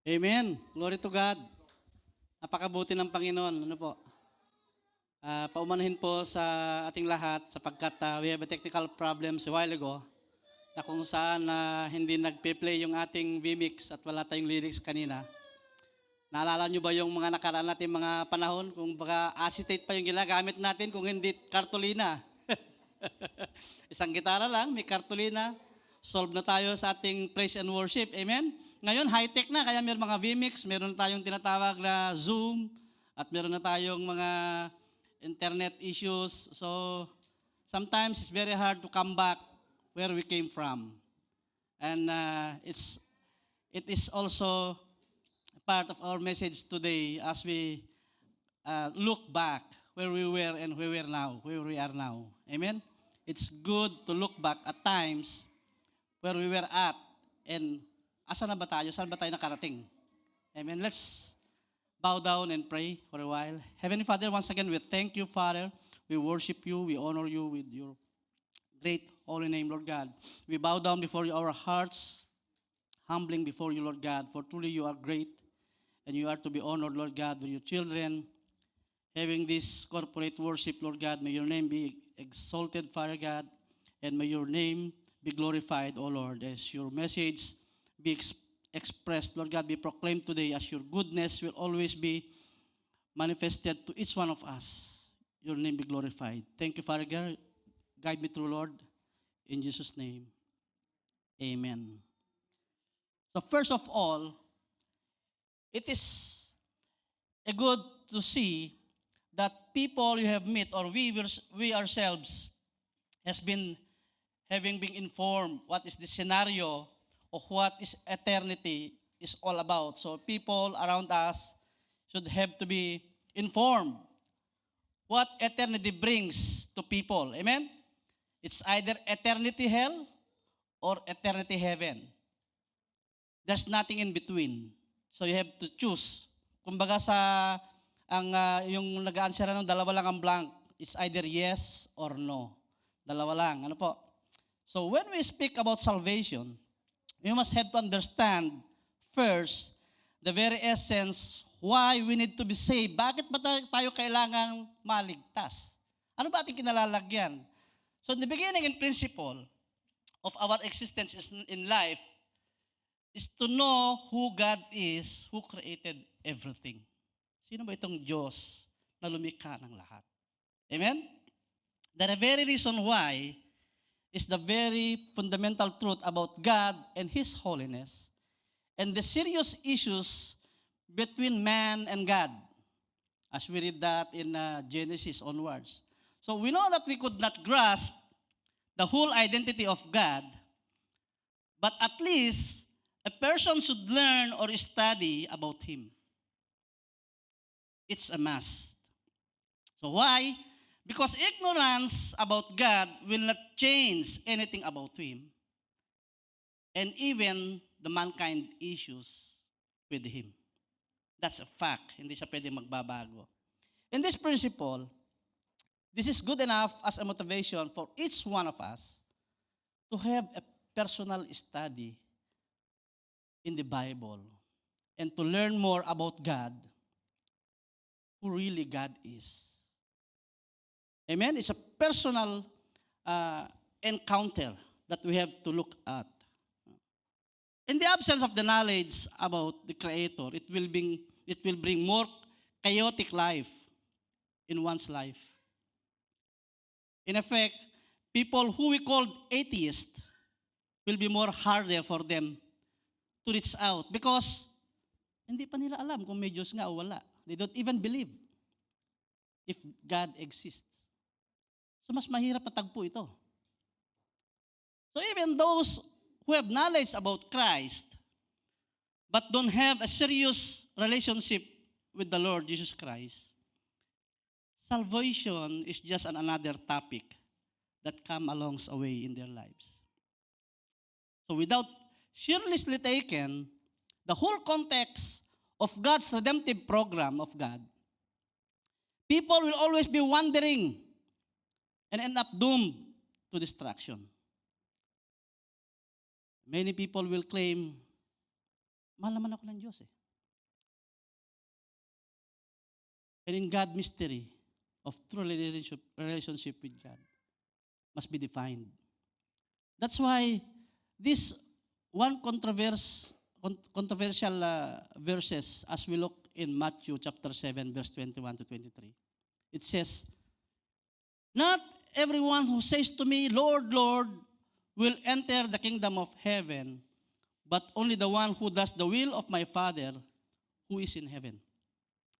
Amen. Glory to God. Napakabuti ng Panginoon. Ano po? Paumanhin po sa ating lahat sapagkat we have a technical problems a while ago na kung saan hindi nagpe-play yung ating vmix at wala tayong lyrics kanina. Naalala nyo ba yung mga nakaraan natin mga panahon kung baka acetate pa yung ginagamit natin kung hindi kartolina? Isang gitara lang, may kartolina. Solve na tayo sa ating praise and worship. Amen? Ngayon, high-tech na. Kaya meron mga vmix, meron tayong tinatawag na Zoom, at meron na tayong mga internet issues. So, sometimes it's very hard to come back where we came from. And it is also part of our message today as we look back where we were and where we are now. Amen? It's good to look back at times where we were at and asan na ba tayo? Saan ba tayo nakarating? Amen? Let's bow down and pray for a while. Heavenly Father, once again, we thank you, Father. We worship you. We honor you with your great holy name, Lord God. We bow down before you, our hearts, humbling before you, Lord God, for truly you are great and you are to be honored, Lord God, with your children. Having this corporate worship, Lord God, may your name be exalted, Father God, and may your name be glorified, O Lord, as your message be expressed, Lord God, be proclaimed today, as your goodness will always be manifested to each one of us. Your name be glorified. Thank you, Father God. Guide me through, Lord. In Jesus' name, amen. So first of all, it is a good to see that people you have met or we ourselves has been having been informed what is the scenario of what is eternity is all about. So people around us should have to be informed what eternity brings to people. Amen? It's either eternity hell or eternity heaven. There's nothing in between. So you have to choose. Kumbaga yung nag-answer ng dalawa lang ang blank, it's either yes or no. Dalawa lang. Ano po? So when we speak about salvation, we must have to understand first the very essence why we need to be saved. Bakit ba tayo kailangang maligtas? Ano ba ating kinalalagyan? So in the beginning and principle of our existence in life is to know who God is, who created everything. Sino ba itong Diyos na lumikha ng lahat? Amen? The very reason why is the very fundamental truth about God and His holiness and the serious issues between man and God, as we read that in Genesis onwards. So we know that we could not grasp the whole identity of God, but at least a person should learn or study about Him. It's a must. So why? Because ignorance about God will not change anything about Him and even the mankind issues with Him. That's a fact. Hindi siya pwede magbabago. In this principle, this is good enough as a motivation for each one of us to have a personal study in the Bible and to learn more about God, who really God is. Amen? It's a personal encounter that we have to look at. In the absence of the knowledge about the Creator, it will bring more chaotic life in one's life. In effect, people who we call atheists will be more harder for them to reach out because hindi pa nila alam kung may Diyos nga o wala. They don't even believe if God exists. So mas mahirap patagpo ito. So even those who have knowledge about Christ but don't have a serious relationship with the Lord Jesus Christ, salvation is just another topic that come along the way in their lives. So without seriously taken the whole context of God's redemptive program of God, people will always be wandering and end up doomed to destruction. Many people will claim, mahal naman ako ng Diyos eh. and in God mystery of true relationship with God must be defined. That's why this one controversial verses as we look in Matthew chapter 7 verse 21 to 23. It says, "Not everyone who says to me, 'Lord, Lord,' will enter the kingdom of heaven, but only the one who does the will of my Father who is in heaven.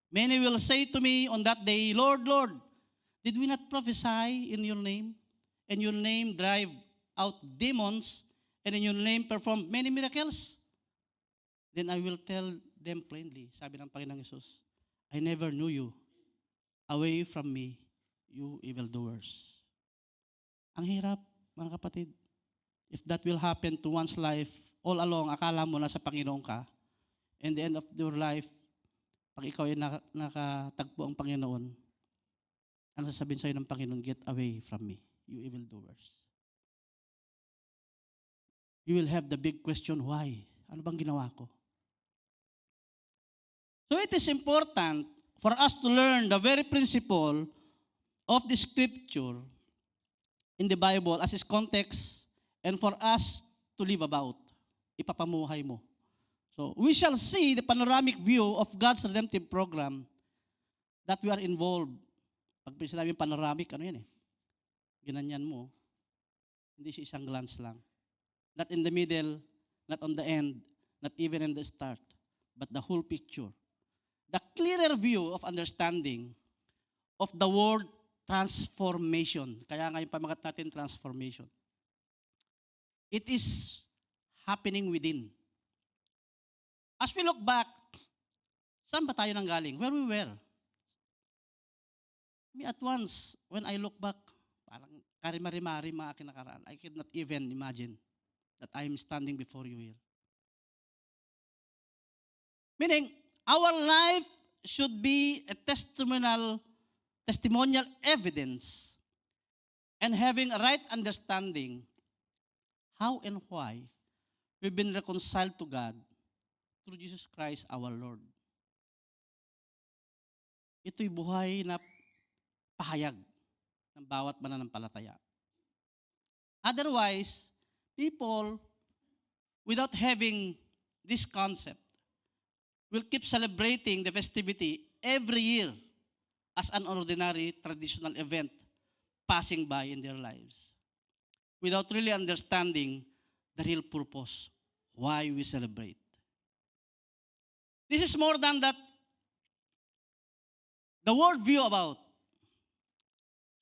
Many will say to me on that day, 'Lord, Lord, did we not prophesy in your name, and your name drive out demons, and in your name perform many miracles?' Then I will tell them plainly," sabi ng Panginoong Yesus, "I never knew you. Away from me, you evildoers." Ang hirap, mga kapatid. If that will happen to one's life, all along, akala mo nasa Panginoon ka, and the end of your life, pag ikaw ay nakatagpo ang Panginoon, ang sasabihin sa'yo ng Panginoon, "Get away from me, you evildoers." You will have the big question, why? Ano bang ginawa ko? So it is important for us to learn the very principle of the scripture in the Bible as its context and for us to live about. Ipapamuhay mo. So we shall see the panoramic view of God's redemptive program that we are involved. Pag sinabi panoramic, ano yan eh? Ginanyan mo. Hindi siya isang glance lang. Not in the middle, not on the end, not even in the start, but the whole picture. The clearer view of understanding of the word transformation. Kaya nga yung pamagat natin, transformation. It is happening within. As we look back, saan ba tayo nanggaling? Where we were? Me at once, when I look back, parang karimari-mari mga aking nakaraan. I could not even imagine that I am standing before you here. Meaning, our life should be a testimonial evidence and having a right understanding how and why we've been reconciled to God through Jesus Christ our Lord. Ito'y buhay na pahayag ng bawat mananampalataya. Otherwise, people without having this concept will keep celebrating the festivity every year as an ordinary traditional event passing by in their lives without really understanding the real purpose why we celebrate. This is more than that the world view about.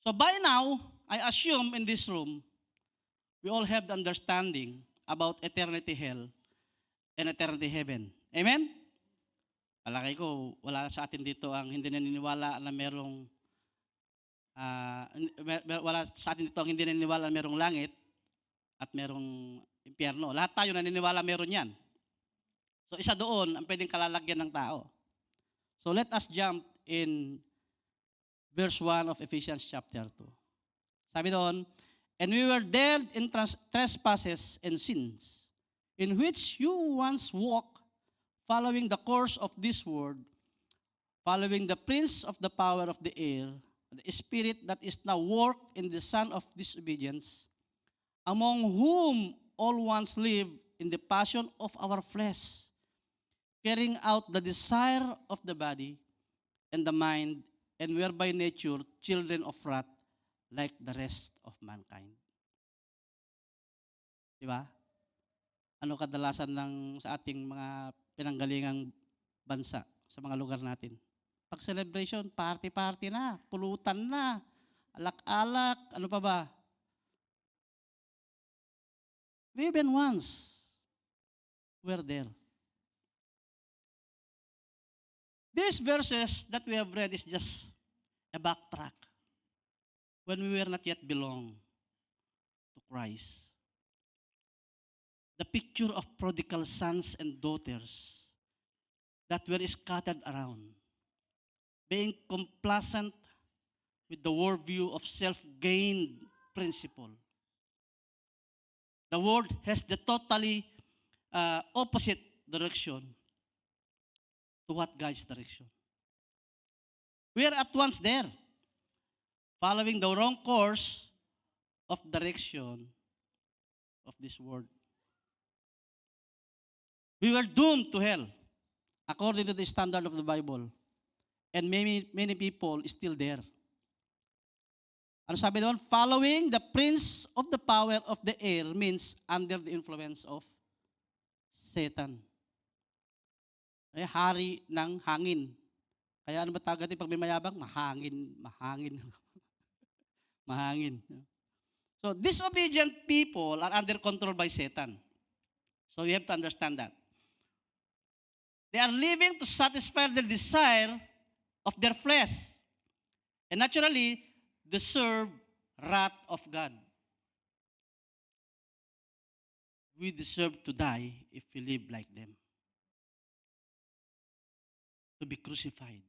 So by now, I assume in this room, we all have the understanding about eternity hell and eternity heaven. Amen? Palagay ko, wala sa atin dito ang hindi naniniwala na merong wala sa atin dito ang hindi naniniwala na merong langit at merong impyerno. Lahat tayo naniniwala meron yan. So isa doon ang pwedeng kalalagyan ng tao. So let us jump in verse 1 of Ephesians chapter 2. Sabi doon, "And we were dead in trespasses and sins, in which you once walked, following the course of this world, following the prince of the power of the air, the spirit that is now worked in the son of disobedience, among whom all once lived in the passion of our flesh, carrying out the desire of the body and the mind, and were by nature children of wrath like the rest of mankind." Di ba? Ano kadalasan ng sa ating mga pinanggalingang bansa, sa mga lugar natin? Pag celebration, party-party na, pulutan na, alak-alak, ano pa ba? We even once were there. These verses that we have read is just a backtrack when we were not yet belong to Christ. The picture of prodigal sons and daughters that were scattered around, being complacent with the worldview of self-gain principle. The world has the totally opposite direction to what God's direction. We are at once there, following the wrong course of direction of this world. We were doomed to hell, according to the standard of the Bible. And many people is still there. Ano sabi doon? Following the prince of the power of the air means under the influence of Satan. Ay, hari ng hangin. Kaya ano ba tawag natin pag may mayabang? Mahangin. Mahangin. So, disobedient people are under control by Satan. So, you have to understand that. They are living to satisfy the desire of their flesh. And naturally, deserve wrath of God. We deserve to die if we live like them. To be crucified.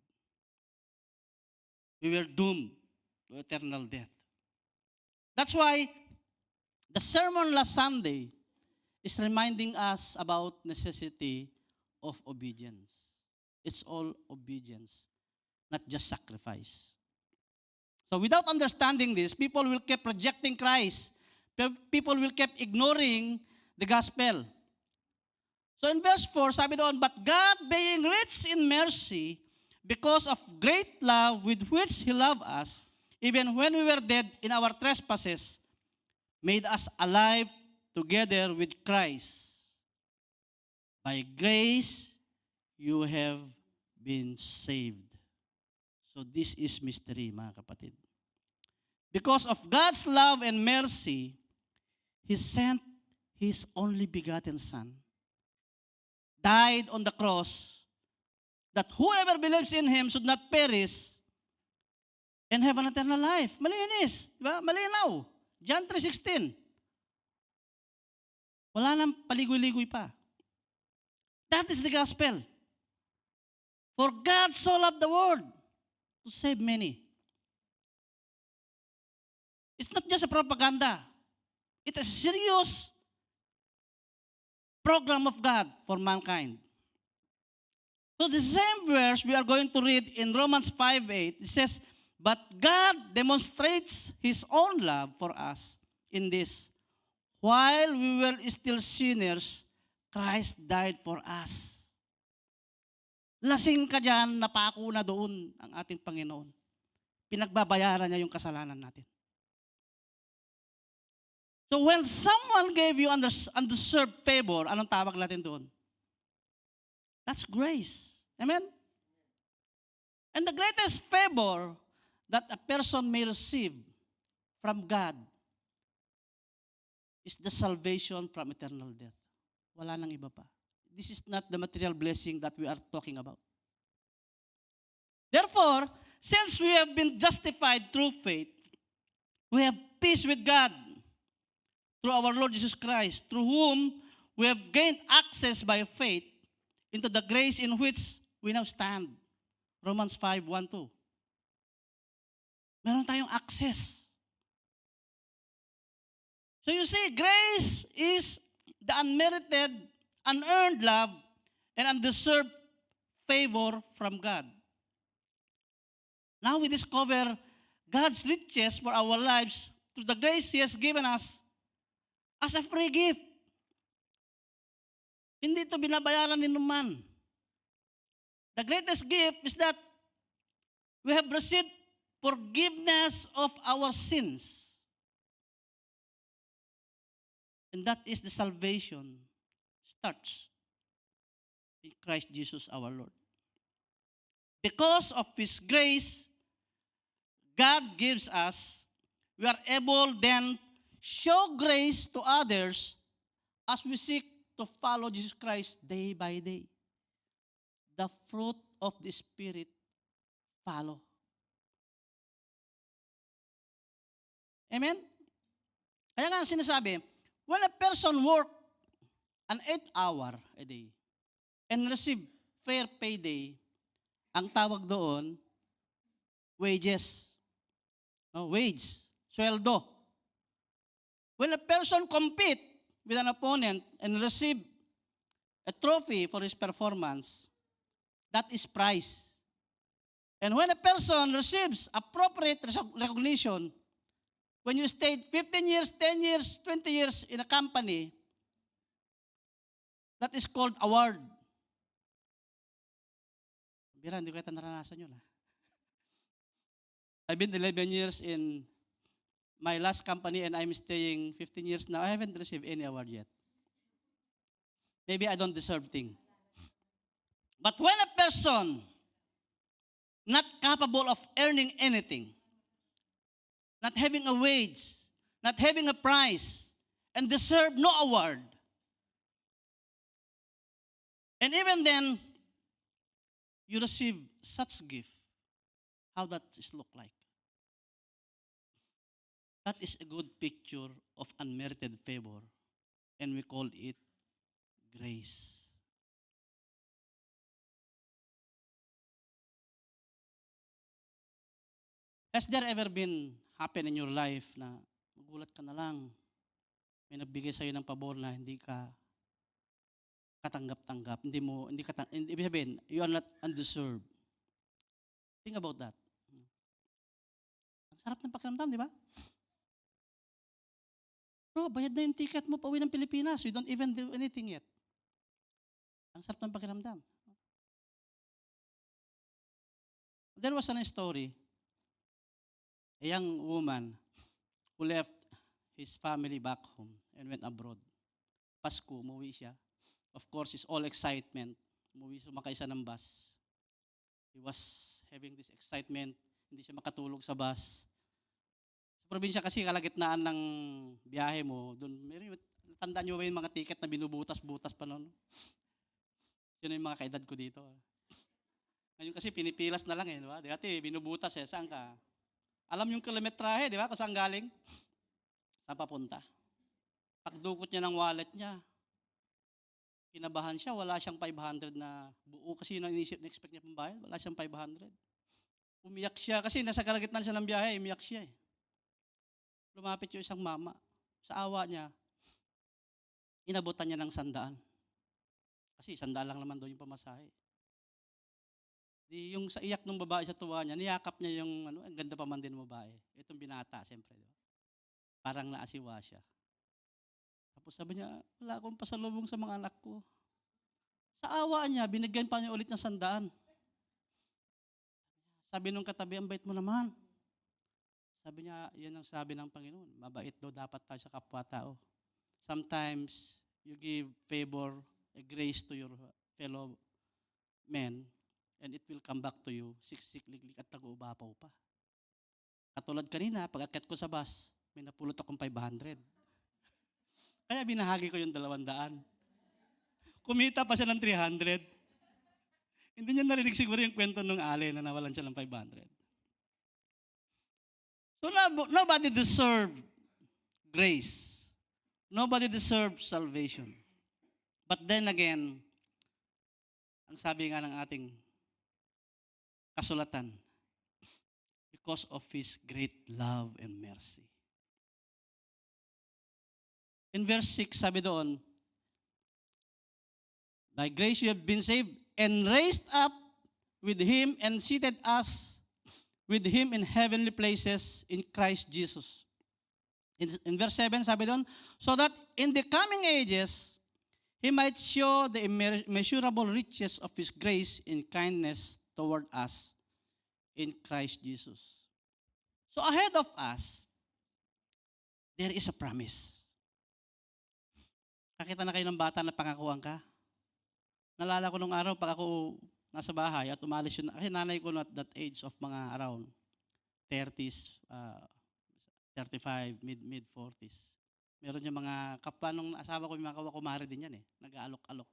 We were doomed to eternal death. That's why the sermon last Sunday is reminding us about necessity of obedience. It's all obedience, not just sacrifice. So without understanding this, people will keep rejecting Christ. People will keep ignoring the gospel. So in verse 4, sabi doon, but God being rich in mercy, because of great love with which He loved us, even when we were dead in our trespasses, made us alive together with Christ. By grace, you have been saved. So this is mystery, mga kapatid. Because of God's love and mercy, He sent His only begotten Son, died on the cross, that whoever believes in Him should not perish and have an eternal life. Malinis, di ba? Malinaw. John 3:16. Wala nang paligoy-ligoy pa. That is the gospel. For God so loved the world to save many. It's not just a propaganda. It is a serious program of God for mankind. So the same verse we are going to read in Romans 5:8, it says, but God demonstrates His own love for us in this. While we were still sinners, Christ died for us. Lasing ka dyan, napako na doon ang ating Panginoon. Pinagbabayaran niya yung kasalanan natin. So when someone gave you undeserved favor, anong tawag natin doon? That's grace. Amen? And the greatest favor that a person may receive from God is the salvation from eternal death. Wala nang iba pa. This is not the material blessing that we are talking about. Therefore, since we have been justified through faith, we have peace with God through our Lord Jesus Christ, through whom we have gained access by faith into the grace in which we now stand. Romans 5:1-2. Meron tayong access. So you see, grace is the unmerited, unearned love and undeserved favor from God. Now we discover God's riches for our lives through the grace He has given us as a free gift. Hindi ito binabayaran ni naman. The greatest gift is that we have received forgiveness of our sins. And that is the salvation starts in Christ Jesus our Lord. Because of His grace, God gives us, we are able then show grace to others as we seek to follow Jesus Christ day by day. The fruit of the Spirit follow. Amen? Kaya nga sinasabi, when a person work an 8 hour a day and receive fair payday, ang tawag doon, wages. No, wage, sweldo. When a person compete with an opponent and receive a trophy for his performance, that is prize. And when a person receives appropriate recognition, when you stayed 15 years, 10 years, 20 years in a company, that is called award. Bira, hindi ko yata naranasan yun. I've been 11 years in my last company and I'm staying 15 years now. I haven't received any award yet. Maybe I don't deserve thing. But when a person not capable of earning anything, not having a wage, not having a prize, and deserve no award, and even then, you receive such gift, how that is look like? That is a good picture of unmerited favor, and we call it grace. Has there ever been happen in your life na magulat ka na lang, may nagbigay sa'yo ng pabor na hindi ka katanggap-tanggap, hindi ibig sabihin, you are not undeserved. Think about that. Ang sarap ng pakiramdam, di ba? Bro, bayad na yung ticket mo pauwi ng Pilipinas. You don't even do anything yet. Ang sarap ng pakiramdam. There was a story. A young woman who left his family back home and went abroad. Pasko, umuwi siya. Of course, it's all excitement. Sumakay siya ng bus. He was having this excitement. Hindi siya makatulog sa bus. Sa probinsya kasi, kalagitnaan ng biyahe mo, doon, tandaan nyo ba yung mga ticket na binubutas-butas pa noon? Yun yung mga kaedad ko dito. Ngayon kasi pinipilas na lang di ba? Dati binubutas saan ka? Alam yung kilometrahe, di ba? Kung saan galing? Saan papunta? Pagdukot niya ng wallet niya, kinabahan siya, wala siyang 500 na buo kasi yun ang in-expect niya pambayad, wala siyang 500. Umiyak siya kasi nasa kalagitnaan siya ng biyahe, umiyak siya Lumapit yung isang mama. Sa awa niya, inabutan niya ng 100. Kasi 100 lang naman daw yung pamasahe. Di yung sa iyak ng babae sa tuwa niya, niyakap niya yung ang ganda pa man din ng babae. Itong binata, siyempre. Diba? Parang naasiwa siya. Tapos sabi niya, wala akong pasalubong sa mga anak ko. Sa awa niya, binigyan pa niya ulit ng 100. Sabi nung katabi, ang bait mo naman. Sabi niya, yan ang sabi ng Panginoon. Mabait daw dapat tayo sa kapwa-tao. Sometimes, you give favor, a grace to your fellow men, and it will come back to you, siksik, liglig, at tagu-ubapaw pa. Katulad kanina, pag-akyat ko sa bus, may napulot akong 500. Kaya binahagi ko yung 200. Kumita pa siya ng 300. Hindi niya narinig siguro yung kwento ng Ali na nawalan siya ng 500. So nobody deserves grace. Nobody deserves salvation. But then again, ang sabi nga ng ating kasulatan, because of His great love and mercy. In verse 6, sabi doon, by grace you have been saved and raised up with Him and seated us with Him in heavenly places in Christ Jesus. In verse 7, sabi doon, so that in the coming ages, He might show the immeasurable riches of His grace in kindness toward us in Christ Jesus. So ahead of us, there is a promise. Nakita na kayo ng bata na pangakuan ka? Nalala ko nung araw, pag ako nasa bahay at umalis yun, kasi nanay ko at that age of mga around 30s, 35, mid-40s. Meron yung mga kapwa nung asawa ko, yung mga kumare din yan nag-aalok-alok.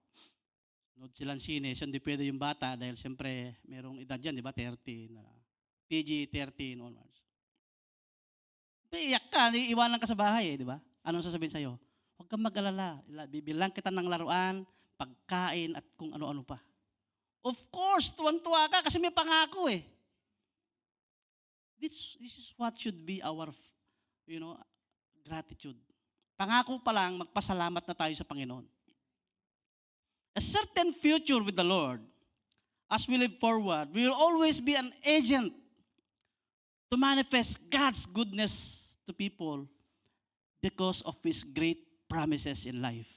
Nood silang sine, so hindi pwede yung bata dahil siyempre merong edad yan, di ba? 30, PG 13 onwards. Iyak ka, iwanan ka sa bahay di ba? Anong sasabihin sa'yo? Huwag kang mag-alala, bibilang kita ng laruan, pagkain, at kung ano-ano pa. Of course, tuwan-tuwa ka kasi may pangako This is what should be our, gratitude. Pangako pa lang, magpasalamat na tayo sa Panginoon. A certain future with the Lord, as we live forward, we will always be an agent to manifest God's goodness to people because of His great promises in life.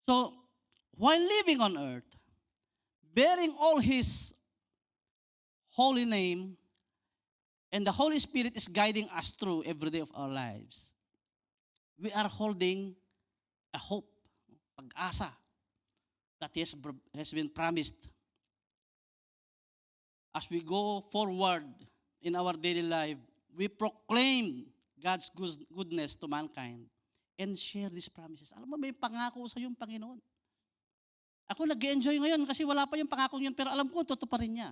So, while living on earth, bearing all His holy name, and the Holy Spirit is guiding us through every day of our lives, we are holding a hope, pag-asa, that has been promised. As we go forward in our daily life, we proclaim God's goodness to mankind and share these promises. Alam mo, may pangako sa yung Panginoon. Ako nag-enjoy ngayon kasi wala pa yung pangako yun, pero alam ko, tutuparin niya.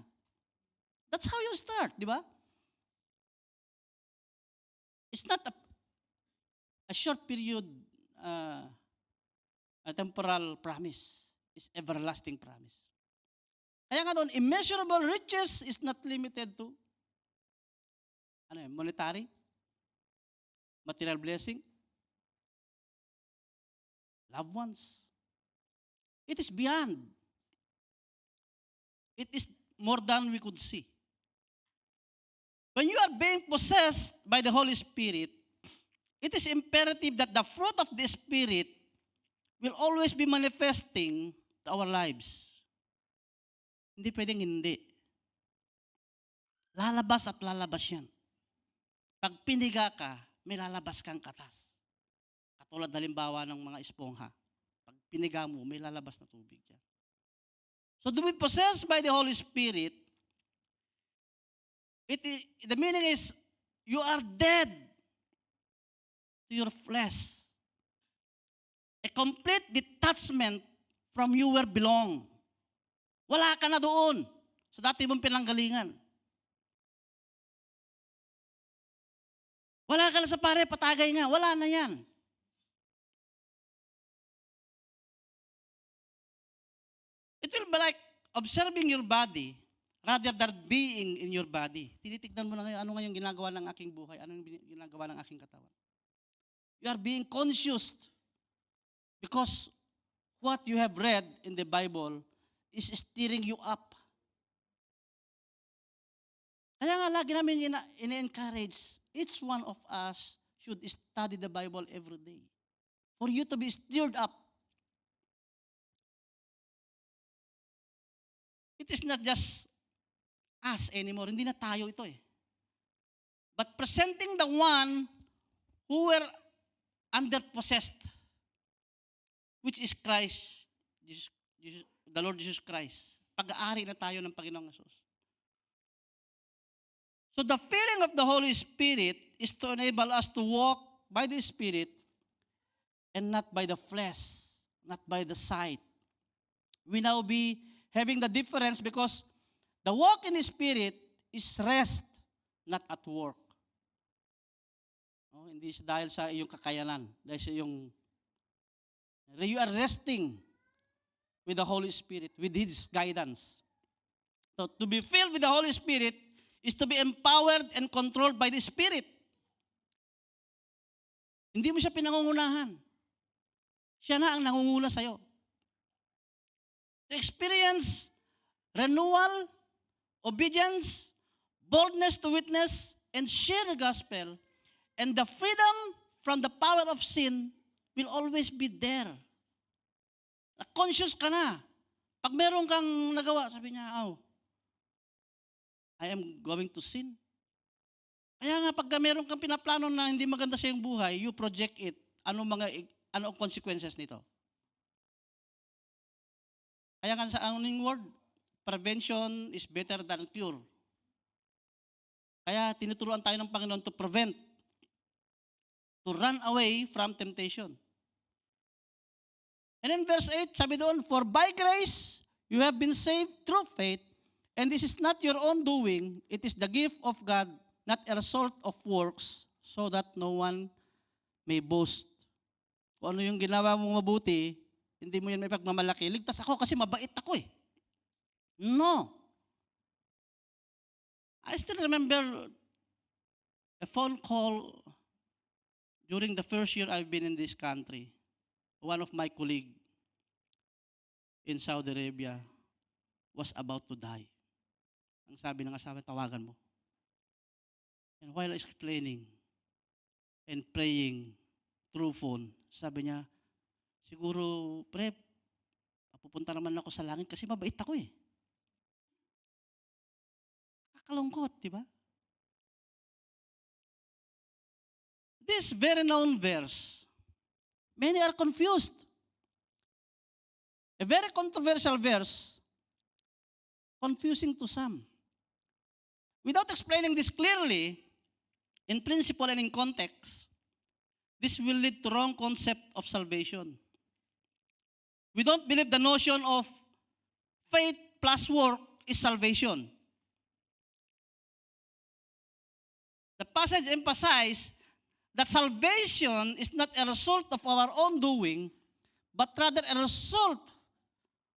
That's how you start, di ba? It's not a short period, a temporal promise. It's everlasting promise. Kaya nga doon, immeasurable riches is not limited to monetary, material blessing, loved ones. It is beyond. It is more than we could see. When you are being possessed by the Holy Spirit, it is imperative that the fruit of the Spirit will always be manifesting to our lives. Hindi pwedeng hindi. Lalabas at lalabas yan. Pag piniga ka, may lalabas kang katas. Katulad halimbawa ng mga espongha. Pag piniga mo, may lalabas na tubig yan. So to be possessed by the Holy Spirit, the meaning is, you are dead to your flesh. A complete detachment from you where belong. Wala ka na doon sa dati mong pinanggalingan. Wala ka na sa pare, patagay nga. Wala na yan. It will be like observing your body rather than being in your body. Tinitignan mo na ngayon, ano nga yung ginagawa ng aking buhay, ano yung ginagawa ng aking katawan. You are being conscious because what you have read in the Bible is steering you up. Kaya nga lagi namin ina-encourage, each one of us should study the Bible every day for you to be stirred up. It is not just us anymore. Hindi na tayo ito eh. But presenting the one who were under-possessed, which is Christ, the Lord Jesus Christ. Pag-aari na tayo ng Panginoong Hesus. So the filling of the Holy Spirit is to enable us to walk by the Spirit and not by the flesh, not by the sight. We now be having the difference because the walk in the Spirit is rest, not at work. Oh, hindi dahil sa iyong kakayanan, dahil sa iyong you are resting with the Holy Spirit, with His guidance. So to be filled with the Holy Spirit is to be empowered and controlled by the Spirit. Hindi mo siya pinangungunahan. Siya na ang nangunguna sa'yo. To experience renewal, obedience, boldness to witness, and share the gospel, and the freedom from the power of sin will always be there. Conscious ka na. Pag meron kang nagawa, sabi niya, I am going to sin. Kaya nga, pag meron kang pinaplano na hindi maganda sa iyong buhay, you project it. Ano ang consequences nito? Kaya nga sa aning word, prevention is better than cure. Kaya tinuturuan tayo ng Panginoon to prevent, to run away from temptation. And in verse 8, sabi doon, for by grace you have been saved through faith, and this is not your own doing, it is the gift of God, not a result of works, so that no one may boast. Kung ano yung ginawa mong mabuti, hindi mo yan may pagmamalaki. Ligtas ako kasi mabait ako eh. No. I still remember a phone call during the first year I've been in this country. One of my colleagues. in Saudi Arabia was about to die. Ang sabi ng asawa, tawagan mo. And while explaining and praying through phone, sabi niya, siguro, pre, pupunta naman ako sa langit kasi mabait ako eh. Kakalungkot, di ba? This very known verse, many are confused. A very controversial verse, confusing to some. Without explaining this clearly, in principle and in context, this will lead to wrong concept of salvation. We don't believe the notion of faith plus work is salvation. The passage emphasizes that salvation is not a result of our own doing, but rather a result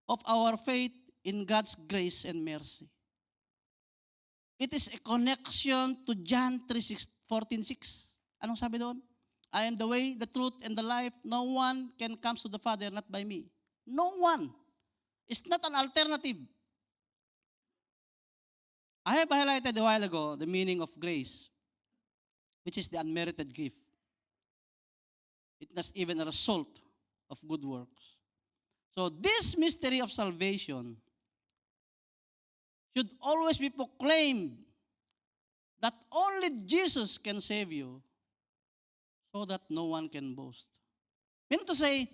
of our faith in God's grace and mercy. It is a connection to John 14:6. Anong sabi doon? I am the way, the truth, and the life. No one can come to the Father not by me. No one. It's not an alternative. I have highlighted a while ago the meaning of grace, which is the unmerited gift. It is even a result of good works. So this mystery of salvation should always be proclaimed that only Jesus can save you so that no one can boast. Meaning to say,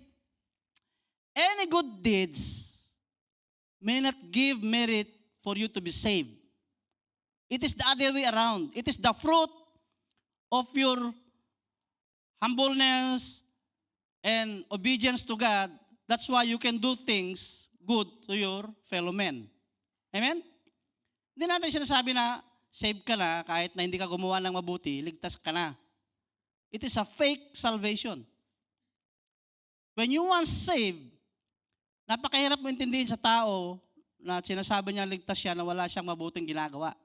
any good deeds may not give merit for you to be saved. It is the other way around. It is the fruit of your humbleness and obedience to God. That's why you can do things good to your fellow men. Amen? Hindi natin sinasabi na save ka na kahit na hindi ka gumawa ng mabuti, ligtas ka na. It is a fake salvation. When you once saved, napakahirap mo intindihin sa tao na sinasabi niya ligtas siya na wala siyang mabuting ginagawa.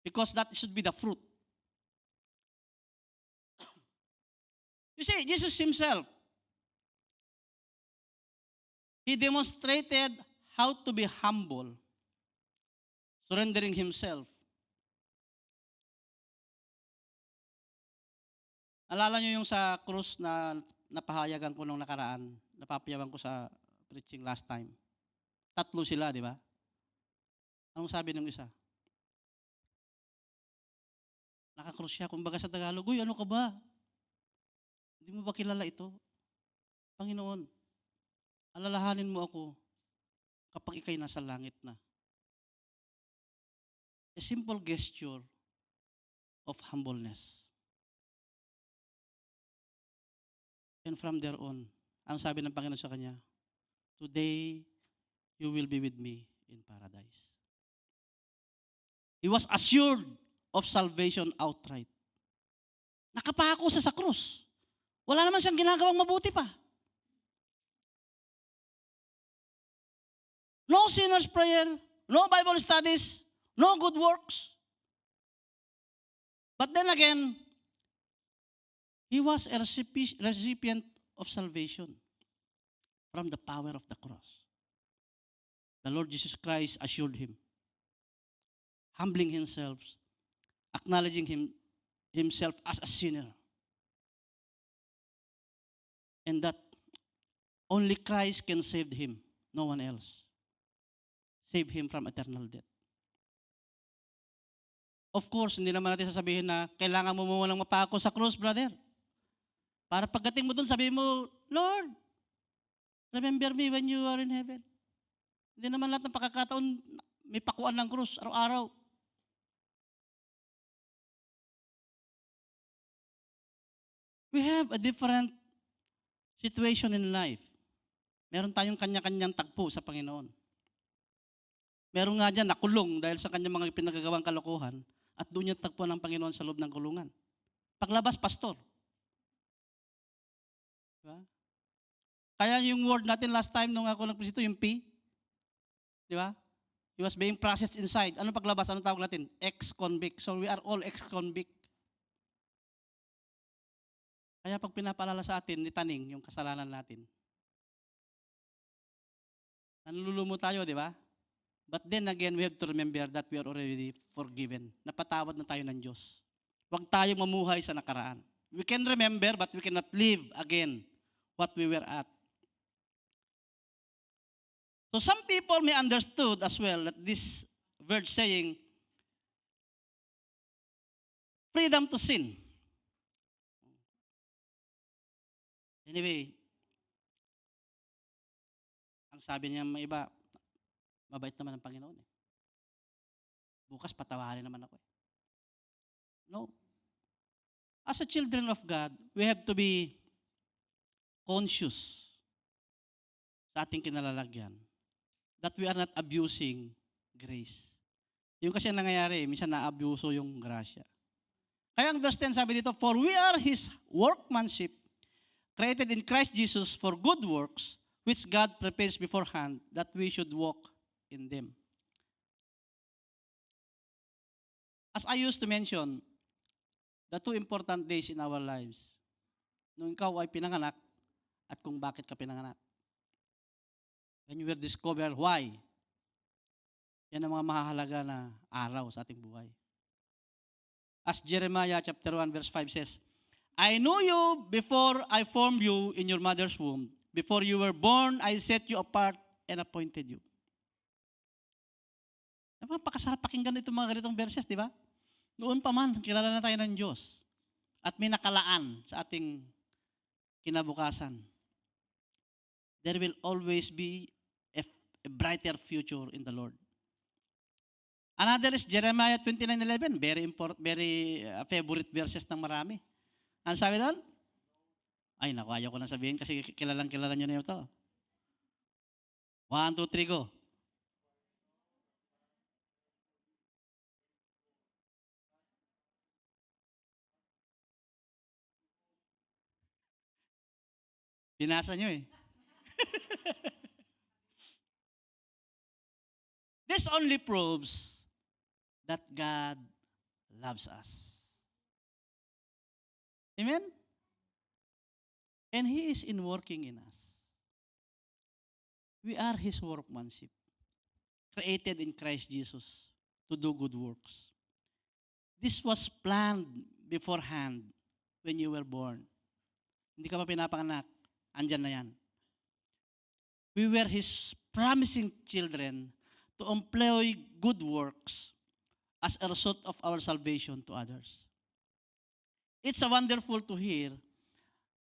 Because that should be the fruit. You see, Jesus himself, he demonstrated how to be humble, surrendering himself. Alala niyo yung sa krus na napahayagan ko nung nakaraan, napapayawan ko sa preaching last time. 3 sila, di ba? Anong sabi ng isa? Nakakrus siya, kumbaga sa Tagalog, uy, ano ka ba? Hindi mo ba kilala ito? Panginoon, alalahanin mo ako kapag ikay nasa langit na. A simple gesture of humbleness. And from there on, ang sabi ng Panginoon sa kanya, today, you will be with me in paradise. He was assured of salvation outright. Nakapako siya sa krus. Wala naman siyang ginagawang mabuti pa. No sinner's prayer, no Bible studies, no good works. But then again, he was a recipient of salvation from the power of the cross. The Lord Jesus Christ assured him, humbling himself, acknowledging himself as a sinner. And that only Christ can save him, no one else. Save him from eternal death. Of course, hindi naman natin sasabihin na kailangan mo munang mapako sa cross, brother. Para pagdating mo dun, sabihin mo, Lord, remember me when you are in heaven. Hindi naman lahat ng pagkakataon may pakuan ng krus araw-araw. We have a different situation in life. Meron tayong kanya-kanyang tagpo sa Panginoon. Meron nga dyan nakulong dahil sa kanyang mga pinagagawang kalokohan at doon niya tagpo ng Panginoon sa loob ng kulungan. Paglabas, pastor. Diba? Kaya yung word natin last time nung ako nagpresito, yung P, di ba? He was being processed inside. Ano paglabas? Anong tawag natin? Ex-convict. So we are all ex-convict. Kaya pag pinapaalala sa atin, nitaning yung kasalanan natin. Nanlulumo tayo, di ba? But then again, we have to remember that we are already forgiven. Napatawad na tayo ng Diyos. Huwag tayong mamuhay sa nakaraan. We can remember, but we cannot live again what we were at. So some people may understood as well that this verse saying, freedom to sin. Anyway, ang sabi niya may iba, mabait naman ang Panginoon. Bukas patawarin naman ako. No. As a children of God, we have to be conscious sa ating kinalalagyan that we are not abusing grace. Yung kasi nangyayari, minsan na-abuso yung grasya. Kaya ang verse 10 sabi dito, for we are His workmanship, created in Christ Jesus for good works, which God prepares beforehand that we should walk in them. As I used to mention, the two important days in our lives, nung ikaw ay pinanganak at kung bakit ka pinanganak. When you will discover why. Yan ang mga mahalaga na araw sa ating buhay. As Jeremiah chapter 1 verse 5 says, I knew you before I formed you in your mother's womb. Before you were born, I set you apart and appointed you. Napakasarap pakinggan itong mga ganitong verses, di ba? Noon pa man, kilala na tayo ng Diyos. At may nakalaan sa ating kinabukasan. There will always be a brighter future in the Lord. Another is Jeremiah 29:11. Very favorite verses ng marami. Ano sabi doon? Ay, naku, ayaw ko na sabihin kasi kilala nyo na ito. 1, 2, 3, go. Binasa nyo eh. This only proves that God loves us. Amen? And He is in working in us. We are His workmanship, created in Christ Jesus to do good works. This was planned beforehand when you were born. Hindi ka pa pinapanganak, andyan na yan. We were His promising children to employ good works as a result of our salvation to others. It's wonderful to hear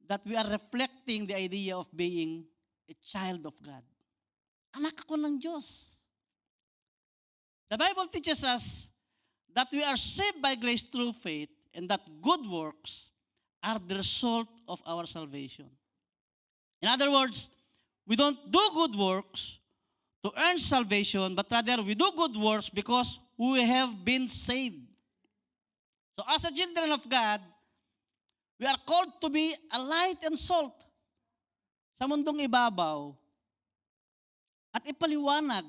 that we are reflecting the idea of being a child of God. Anak ako ng Diyos. The Bible teaches us that we are saved by grace through faith and that good works are the result of our salvation. In other words, we don't do good works to earn salvation, but rather we do good works because we have been saved. So as a children of God, we are called to be a light and salt sa mundong ibabaw at ipaliwanag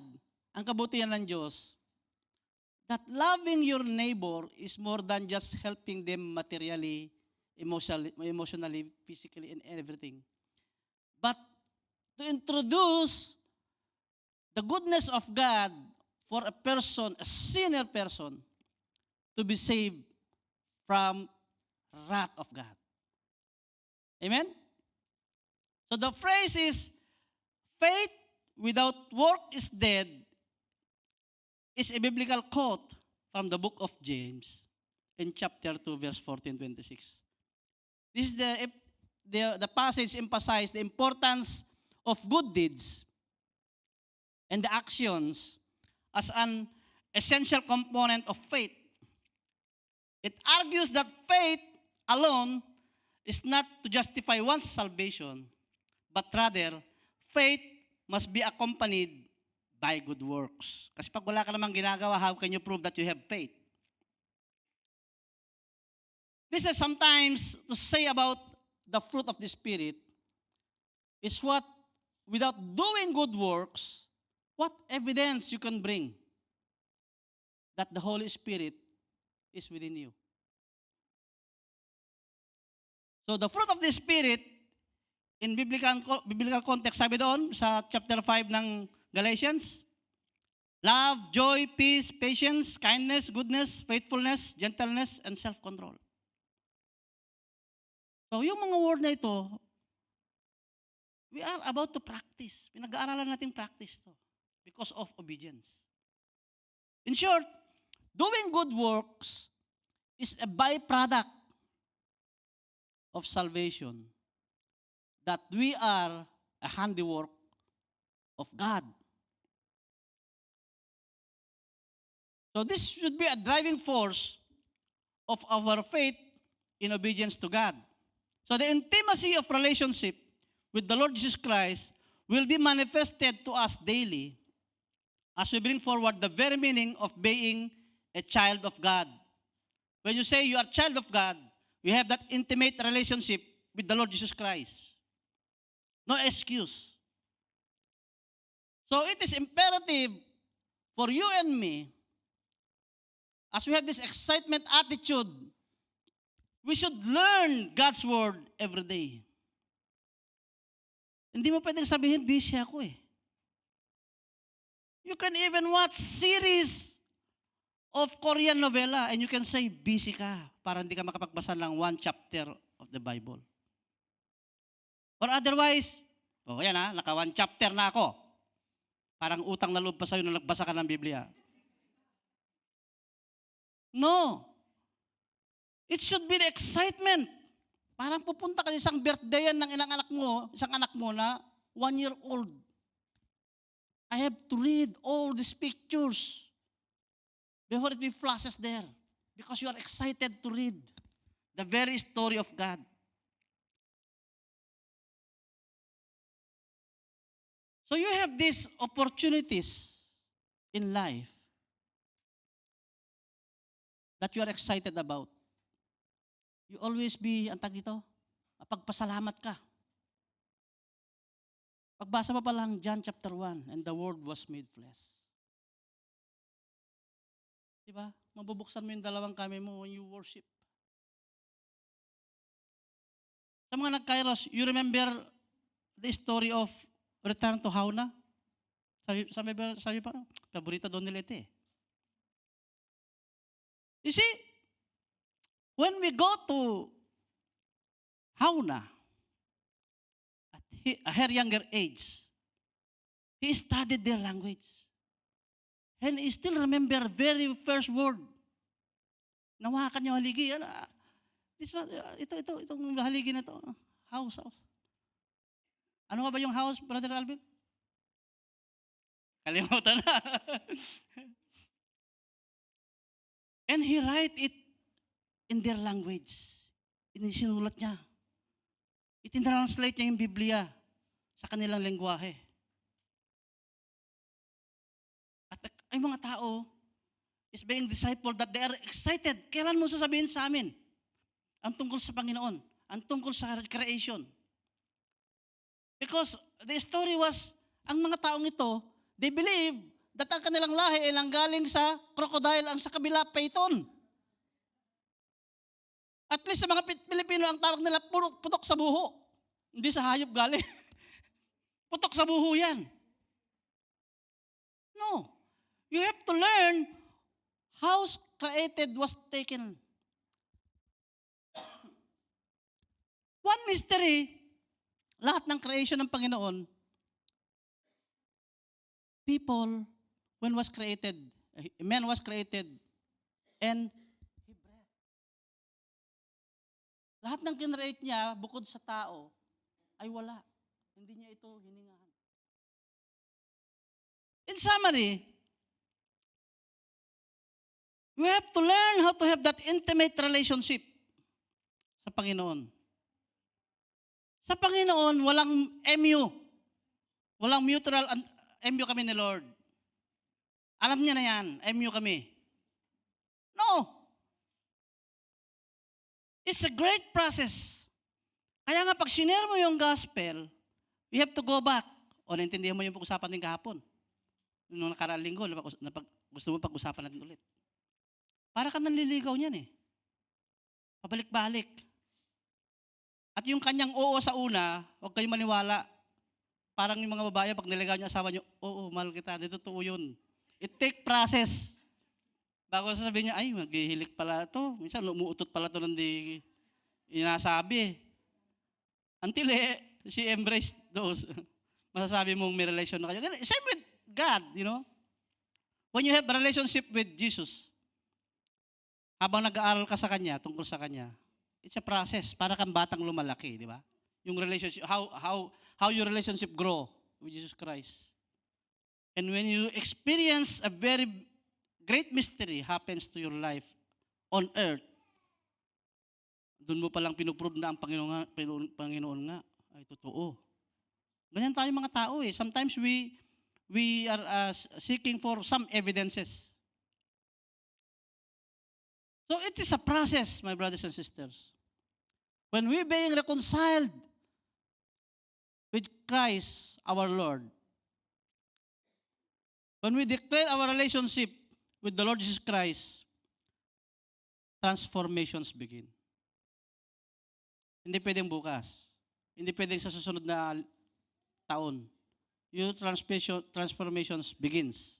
ang kabutihan ng Diyos that loving your neighbor is more than just helping them materially, emotionally, physically, and everything. But to introduce the goodness of God for a person, a sinner person, to be saved from wrath of God. Amen? So the phrase is, faith without work is dead, is a biblical quote from the book of James in chapter 2, verse 14-26. This is the passage emphasizes the importance of good deeds and the actions as an essential component of faith. It argues that faith alone is not to justify one's salvation, but rather, faith must be accompanied by good works. Kasi pag wala ka namang ginagawa, how can you prove that you have faith? This is sometimes to say about the fruit of the Spirit is what, without doing good works, what evidence you can bring that the Holy Spirit is within you. So the fruit of the Spirit, in biblical context, sabi doon sa chapter 5 ng Galatians? Love, joy, peace, patience, kindness, goodness, faithfulness, gentleness, and self-control. So yung mga word na ito, we are about to practice. Pinag-aaralan natin practice ito because of obedience. In short, doing good works is a byproduct of salvation, that we are a handiwork of God. So this should be a driving force of our faith in obedience to God. So the intimacy of relationship with the Lord Jesus Christ will be manifested to us daily as we bring forward the very meaning of being a child of God. When you say you are a child of God, you have that intimate relationship with the Lord Jesus Christ. No excuse. So it is imperative for you and me, as we have this excitement attitude, we should learn God's word every day. Hindi mo pwedeng sabihin, busy ako eh. You can even watch series of Korean novela and you can say, busy ka, para hindi ka makapagbasa ng one chapter of the Bible. Or otherwise, yan naka one chapter na ako. Parang utang na loob pa sa'yo na nagbasa ka ng Biblia. No. It should be the excitement. Parang pupunta ka sa isang birthday ng isang anak mo na 1 year old. I have to read all these pictures before it flashes there. Because you are excited to read the very story of God. So you have these opportunities in life that you are excited about. You always be, pagpasalamat ka. Pagbasa pa lang John chapter 1, and the Word was made flesh. Diba? Mabubuksan mo yung dalawang kamay mo when you worship. Sa mga nag-Kairos, you remember the story of Return to Hauna? Sabi pa, paborito doon nila ito eh. You see, when we go to Hauna, at her younger age, he studied their language. And he still remember very first word. Nawakan niya haligi. Itong haligi na ito. House. Ano nga ba yung house, Brother Alvin? Kalimutan na. And he write it in their language. Sinulat niya. Itinranslate niya yung Biblia sa kanilang lengguwahe. At ay mga tao is being discipled that they are excited. Kailan mo sasabihin sa amin? Ang tungkol sa Panginoon. Ang tungkol sa creation. Because the story was, ang mga taong ito, they believe that ang kanilang lahi ay nanggaling sa crocodile, ang sa kabila, python. At least sa mga Pilipino, ang tawag nila, putok sa buho. Hindi sa hayop galing. Putok sa buho yan. No. You have to learn how created was taken. One mystery, lahat ng creation ng Panginoon, people, when was created, man was created, and he breathed. Lahat ng kinreate niya, bukod sa tao, ay wala. Hindi niya ito hiningahan. In summary, we have to learn how to have that intimate relationship sa Panginoon. Sa Panginoon, walang MU. Walang mutual MU kami ni Lord. Alam niya na yan, MU kami. No. It's a great process. Kaya nga pag sinare mo yung gospel, you have to go back. O naintindihan mo yung pag-usapan din kahapon. Noong nakaraang linggo, gusto mo pag-usapan natin ulit. Para ka nanliligaw niyan eh. Pabalik-balik. At yung kanyang oo sa una, huwag kayong maniwala. parang yung mga babae, pag niligaw niyo asawa niyo, oo, mahal kita, di totoo yun. It take process. Bago sasabihin niya, ay, maghihilik pala ito. Minsan, umuutot pala ito nang di inasabi. Until she embraced those. Masasabi mong may relation na kayo. Same with God, you know. When you have a relationship with Jesus, habang nag-aaral ka sa Kanya, tungkol sa Kanya, it's a process. Para kang batang lumalaki, di ba? Yung relationship, how your relationship grow with Jesus Christ. And when you experience a very great mystery happens to your life on earth, doon mo palang pinuprove na ang Panginoon nga ay totoo. Ganyan tayo mga tao eh. Sometimes we are seeking for some evidences. So it is a process, my brothers and sisters. When we being reconciled with Christ, our Lord, when we declare our relationship with the Lord Jesus Christ, transformations begin. Hindi pwedeng bukas. Hindi pwedeng sa susunod na taon. Your transformations begins.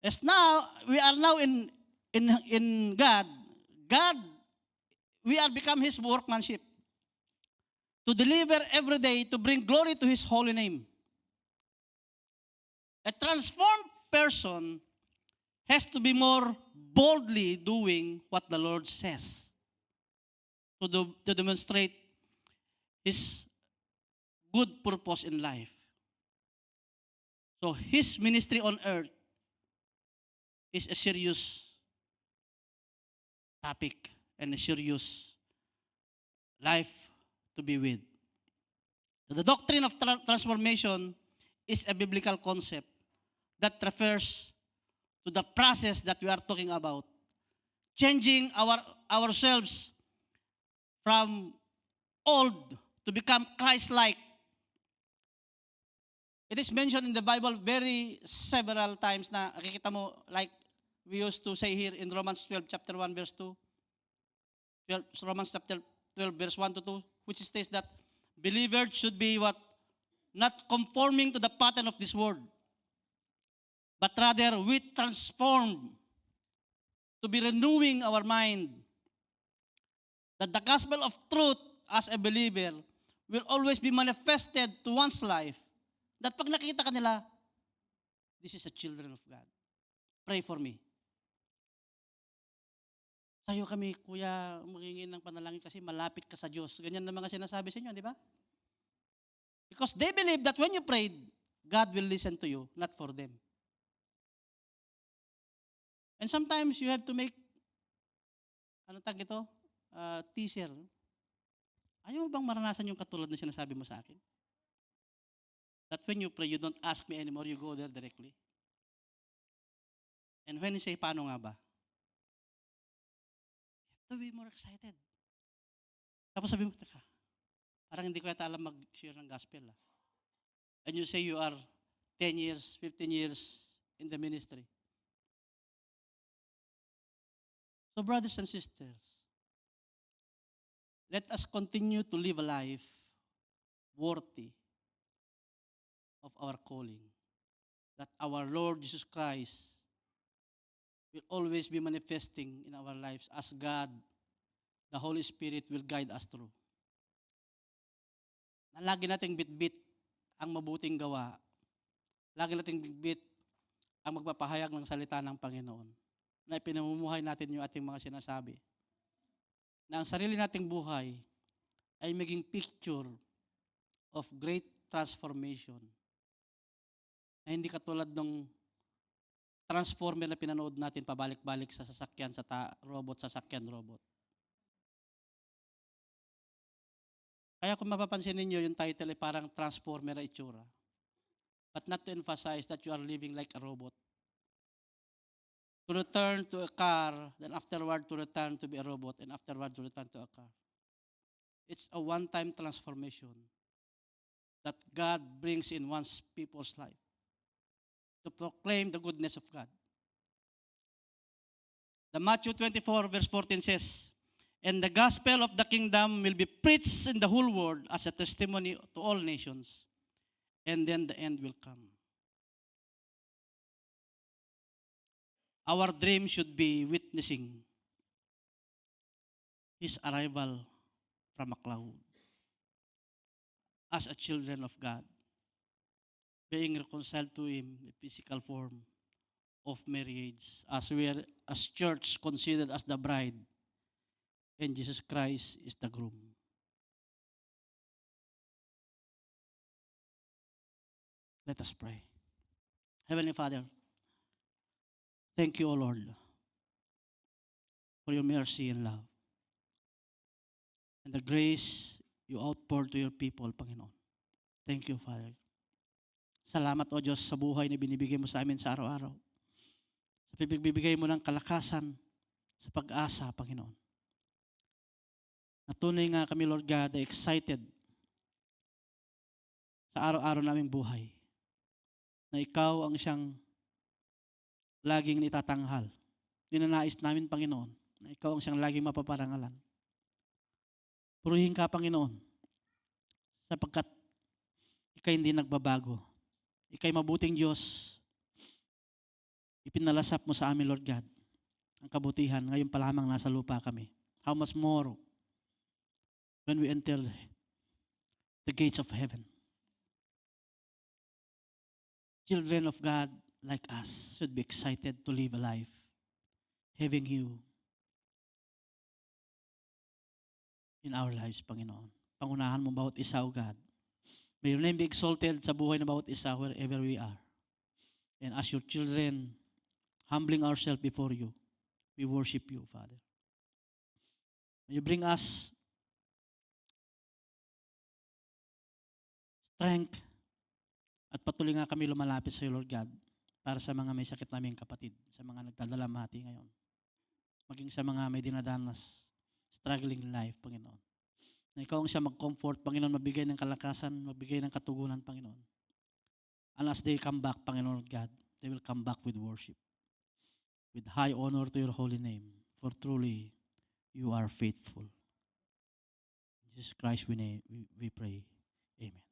As now, we are now in God. God, we are become His workmanship to deliver every day, to bring glory to His holy name. A transformed person has to be more boldly doing what the Lord says to demonstrate His good purpose in life. So His ministry on earth is a serious topic and a serious life to be with. So the doctrine of transformation is a biblical concept that refers to the process that we are talking about. Changing ourselves from old to become Christ-like. It is mentioned in the Bible very several times na nakikita mo, like we used to say here in Romans 12, chapter 1, verse 2. Romans chapter 12, verse 1 to 2, which states that believers should be what? Not conforming to the pattern of this world, but rather we transform to be renewing our mind. That the gospel of truth as a believer will always be manifested to one's life. That pag nakita ka nila, this is a children of God. Pray for me. Tayo kami, kuya, magingin ng panalangin kasi malapit ka sa Diyos. Ganyan na mga sinasabi sa inyo, di ba? Because they believe that when you prayed, God will listen to you, not for them. And sometimes you have to make, ano tag ito? Teaser. Ayaw mo bang maranasan yung katulad na sinasabi mo sa akin? That when you pray, you don't ask me anymore, you go there directly. And when you say, paano nga ba? You have to be more excited. Tapos sabi mo, teka, parang hindi ko yata alam mag-share ng gospel. And you say you are 10 years, 15 years in the ministry. So brothers and sisters, let us continue to live a life worthy of our calling. That our Lord Jesus Christ will always be manifesting in our lives as God, the Holy Spirit will guide us through. Na lagi nating bitbit ang mabuting gawa. Lagi nating bitbit ang magpapahayag ng salita ng Panginoon. Na ipinamumuhay natin yung ating mga sinasabi. Na ang sarili nating buhay ay maging picture of great transformation. Na hindi katulad ng transformer na pinanood natin pabalik-balik sa sasakyan, sasakyan robot. Kaya kung mapapansin ninyo, yung title ay parang transformer na itsura. But not to emphasize that you are living like a robot. To return to a car, then afterward to return to be a robot, and afterward to return to a car. It's a one-time transformation that God brings in one's people's life to proclaim the goodness of God. The Matthew 24 verse 14 says, And the gospel of the kingdom will be preached in the whole world as a testimony to all nations. And then the end will come. Our dream should be witnessing His arrival from a cloud as a children of God, being reconciled to Him in physical form of marriage, as we are, as church, considered as the bride, and Jesus Christ is the groom. Let us pray. Heavenly Father, thank you, O Lord, for your mercy and love, and the grace you outpour to your people, Panginoon. Thank you, Father. Salamat, O Diyos, sa buhay na binibigay mo sa amin sa araw-araw. Sa pagbibigay mo ng kalakasan, sa pag-asa, Panginoon. Natunay nga kami, Lord God, excited sa araw-araw naming buhay na ikaw ang siyang laging nitatanghal. Ninanais namin, Panginoon, na ikaw ang siyang laging mapaparangalan. Purihin ka, Panginoon, sapagkat ikay hindi nagbabago. Ikay mabuting Diyos. Ipinalasap mo sa amin, Lord God, ang kabutihan. Ngayon pa lamang nasa lupa kami. How much more when we enter the gates of heaven? Children of God like us should be excited to live a life having you in our lives, Panginoon. Pangunahan mo bawat isa, O God. May your name be exalted sa buhay na bawat isa wherever we are. And as your children, humbling ourselves before you, we worship you, Father. May you bring us strength at patuloy nga kami lumalapit sa iyo, Lord God, para sa mga may sakit naming kapatid, sa mga nagdadalamhati ngayon. Maging sa mga may dinadanas, struggling life, Panginoon. Na ikaw ang siya mag-comfort, Panginoon, mabigay ng kalakasan, mabigay ng katugunan, Panginoon. And as they come back, Panginoon God, they will come back with worship, with high honor to your holy name, for truly you are faithful. In Jesus Christ we pray. Amen.